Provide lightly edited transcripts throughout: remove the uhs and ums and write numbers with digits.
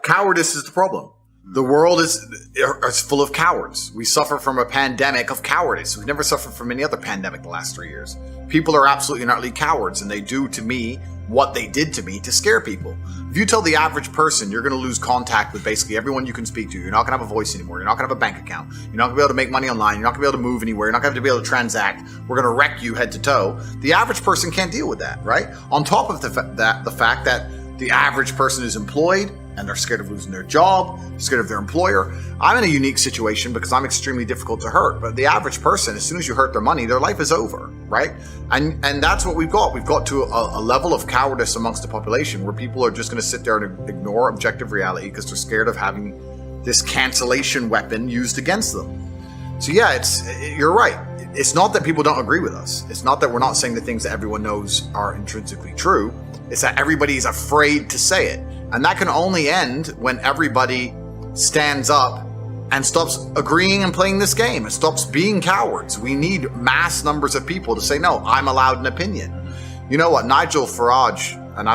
Cowardice is the problem. The world is full of cowards. We suffer from a pandemic of cowardice. We've never suffered from any other pandemic the last 3 years. People are absolutely and utterly cowards, and they do to me what they did to me to scare people. If you tell the average person you're going to lose contact with basically everyone you can speak to, you're not going to have a voice anymore, you're not going to have a bank account, you're not going to be able to make money online, you're not going to be able to move anywhere, you're not going to be able to transact, we're going to wreck you head to toe, the average person can't deal with that, right? On top of the fact that the average person is employed, and they're scared of losing their job, scared of their employer. I'm in a unique situation because I'm extremely difficult to hurt. But the average person, as soon as you hurt their money, their life is over, right? And that's what we've got. We've got to a level of cowardice amongst the population where people are just going to sit there and ignore objective reality because they're scared of having this cancellation weapon used against them. So yeah, you're right. It's not that people don't agree with us. It's not that we're not saying the things that everyone knows are intrinsically true. It's that everybody is afraid to say it. And that can only end when everybody stands up and stops agreeing and playing this game. It stops being cowards. We need mass numbers of people to say, no, I'm allowed an opinion. You know what? Nigel Farage, and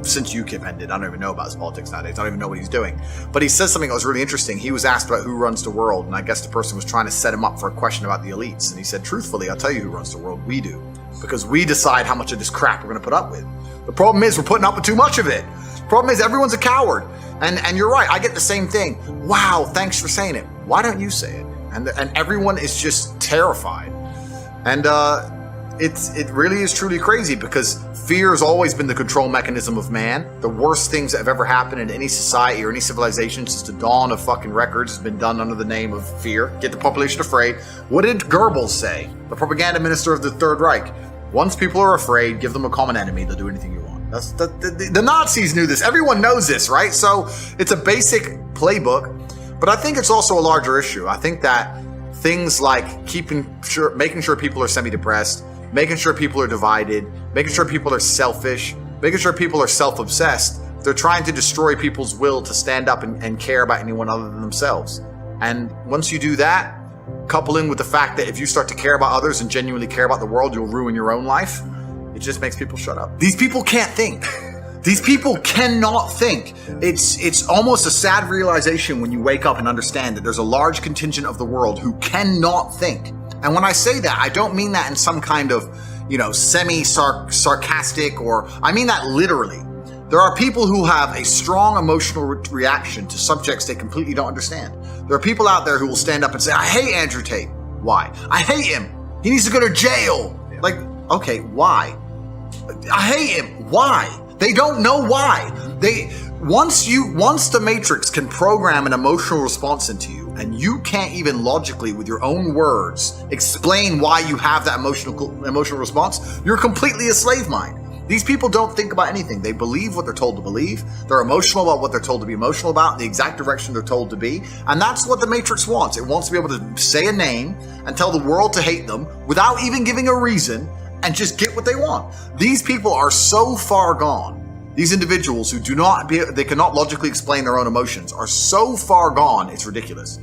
since UKIP ended, I don't even know about his politics nowadays. I don't even know what he's doing. But he says something that was really interesting. He was asked about who runs the world. And I guess the person was trying to set him up for a question about the elites. And he said, truthfully, I'll tell you who runs the world. We do. Because we decide how much of this crap we're going to put up with. The problem is we're putting up with too much of it. Problem is everyone's a coward, and you're right. I get the same thing. Wow, thanks for saying it. Why don't you say it? And everyone is just terrified, and it really is truly crazy because fear has always been the control mechanism of man. The worst things that have ever happened in any society or any civilization since the dawn of fucking records has been done under the name of fear. Get the population afraid. What did Goebbels say? The propaganda minister of the Third Reich. Once people are afraid, give them a common enemy. They'll do anything you want. The Nazis knew this. Everyone knows this, right? So it's a basic playbook, but I think it's also a larger issue. I think that things like making sure people are semi-depressed, making sure people are divided, making sure people are selfish, making sure people are self-obsessed, they're trying to destroy people's will to stand up and care about anyone other than themselves. And once you do that, coupling with the fact that if you start to care about others and genuinely care about the world, you'll ruin your own life. It just makes people shut up. These people can't think. These people cannot think. It's almost a sad realization when you wake up and understand that there's a large contingent of the world who cannot think. And when I say that, I don't mean that in some kind of, semi-sarcastic or I mean that literally. There are people who have a strong emotional reaction to subjects they completely don't understand. There are people out there who will stand up and say, I hate Andrew Tate. Why? I hate him. He needs to go to jail. Like, okay, why? I hate him. Why? They don't know why. Once the Matrix can program an emotional response into you, and you can't even logically, with your own words, explain why you have that emotional response, you're completely a slave mind. These people don't think about anything. They believe what they're told to believe. They're emotional about what they're told to be emotional about, the exact direction they're told to be. And that's what the Matrix wants. It wants to be able to say a name and tell the world to hate them without even giving a reason and just get what they want. These people are so far gone. These individuals who they cannot logically explain their own emotions are so far gone, it's ridiculous.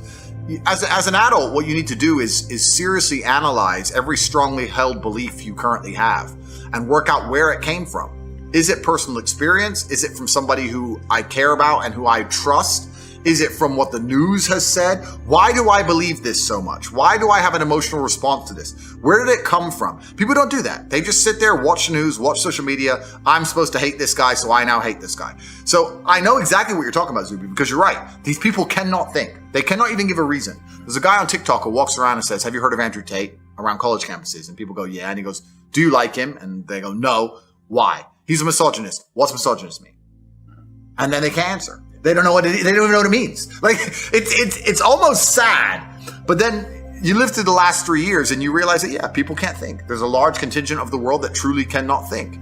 As an adult, what you need to do is seriously analyze every strongly held belief you currently have and work out where it came from. Is it personal experience? Is it from somebody who I care about and who I trust? Is it from what the news has said? Why do I believe this so much? Why do I have an emotional response to this? Where did it come from? People don't do that. They just sit there, watch the news, watch social media. I'm supposed to hate this guy, so I now hate this guy. So I know exactly what you're talking about, Zuby, because you're right. These people cannot think. They cannot even give a reason. There's a guy on TikTok who walks around and says, have you heard of Andrew Tate around college campuses? And people go, yeah. And he goes, do you like him? And they go, no. Why? He's a misogynist. What's misogynist mean? And then they can't answer. They don't know they don't even know what it means. Like it's almost sad. But then you live through the last 3 years and you realize that, yeah, people can't think. There's a large contingent of the world that truly cannot think.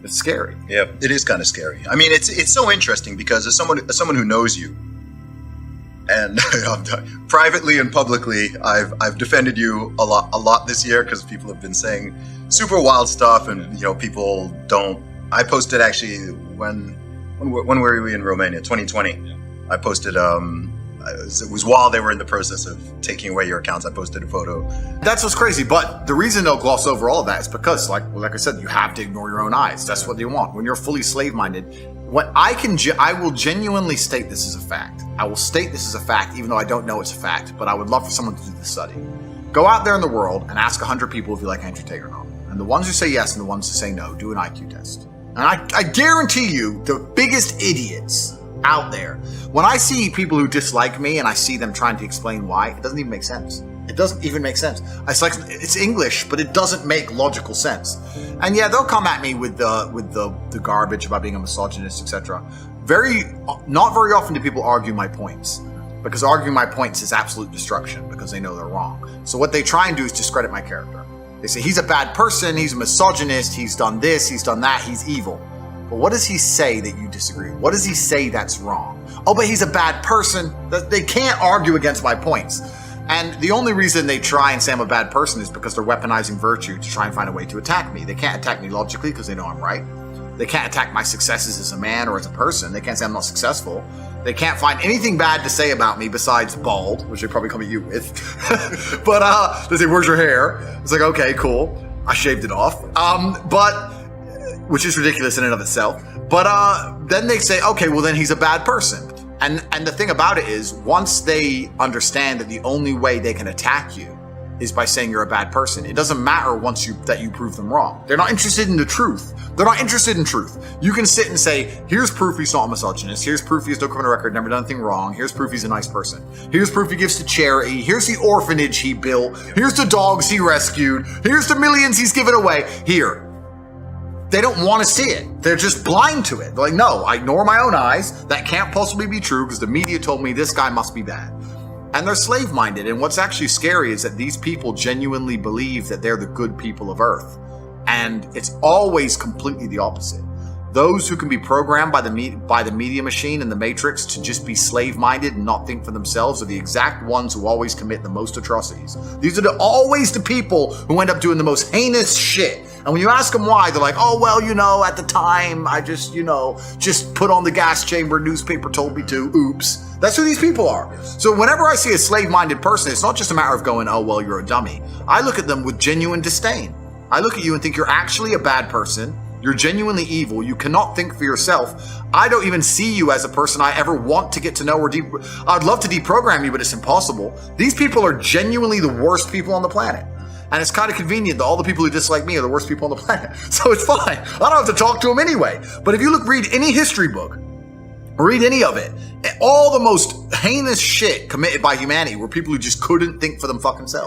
It's scary. Yeah, it is kind of scary. I mean, it's so interesting because as someone who knows you, and privately and publicly, I've defended you a lot this year because people have been saying super wild stuff, and people don't. I posted actually when were we in Romania? 2020. I posted a It was while they were in the process of taking away your accounts. I posted a photo. That's what's crazy. But the reason they'll gloss over all of that is because, like I said, you have to ignore your own eyes. That's what they want. When you're fully slave-minded, what I will genuinely state this as a fact. I will state this as a fact, even though I don't know it's a fact. But I would love for someone to do the study. Go out there in the world and ask 100 people if you like Andrew Tate or not. And the ones who say yes and the ones who say no, do an IQ test. And I guarantee you, the biggest idiots out there, when I see people who dislike me and I see them trying to explain why, it doesn't even make sense. It doesn't even make sense. It's English, but it doesn't make logical sense. And yeah, they'll come at me with the garbage about being a misogynist, etc. Not very often do people argue my points, because arguing my points is absolute destruction because they know they're wrong. So what they try and do is discredit my character. They say he's a bad person, he's a misogynist, he's done this, he's done that, he's evil. But what does he say that you disagree? What does he say that's wrong? Oh, but he's a bad person. They can't argue against my points. And the only reason they try and say I'm a bad person is because they're weaponizing virtue to try and find a way to attack me. They can't attack me logically because they know I'm right. They can't attack my successes as a man or as a person. They can't say I'm not successful. They can't find anything bad to say about me besides bald, which they probably come at you with. But they say, where's your hair? It's like, okay, cool. I shaved it off. Which is ridiculous in and of itself. But then they say, okay, well then he's a bad person. And the thing about it is, once they understand that the only way they can attack you is by saying you're a bad person, it doesn't matter that you prove them wrong. They're not interested in the truth. They're not interested in truth. You can sit and say, here's proof he's not a misogynist. Here's proof he's no criminal record, never done anything wrong. Here's proof he's a nice person. Here's proof he gives to charity. Here's the orphanage he built. Here's the dogs he rescued. Here's the millions he's given away. Here. They don't want to see it. They're just blind to it. They're like, no, I ignore my own eyes. That can't possibly be true because the media told me this guy must be bad. And they're slave-minded. And what's actually scary is that these people genuinely believe that they're the good people of Earth. And it's always completely the opposite. Those who can be programmed by the media machine and the matrix to just be slave-minded and not think for themselves are the exact ones who always commit the most atrocities. These are always the people who end up doing the most heinous shit. And when you ask them why, they're like, oh, well, at the time, I just put on the gas chamber, newspaper told me to, oops. That's who these people are. So whenever I see a slave-minded person, it's not just a matter of going, oh, well, you're a dummy. I look at them with genuine disdain. I look at you and think you're actually a bad person. You're genuinely evil. You cannot think for yourself. I don't even see you as a person I ever want to get to know I'd love to deprogram you, but it's impossible. These people are genuinely the worst people on the planet. And it's kind of convenient that all the people who dislike me are the worst people on the planet. So it's fine. I don't have to talk to them anyway. But if you read any history book, read any of it, all the most heinous shit committed by humanity were people who just couldn't think for them fucking selves.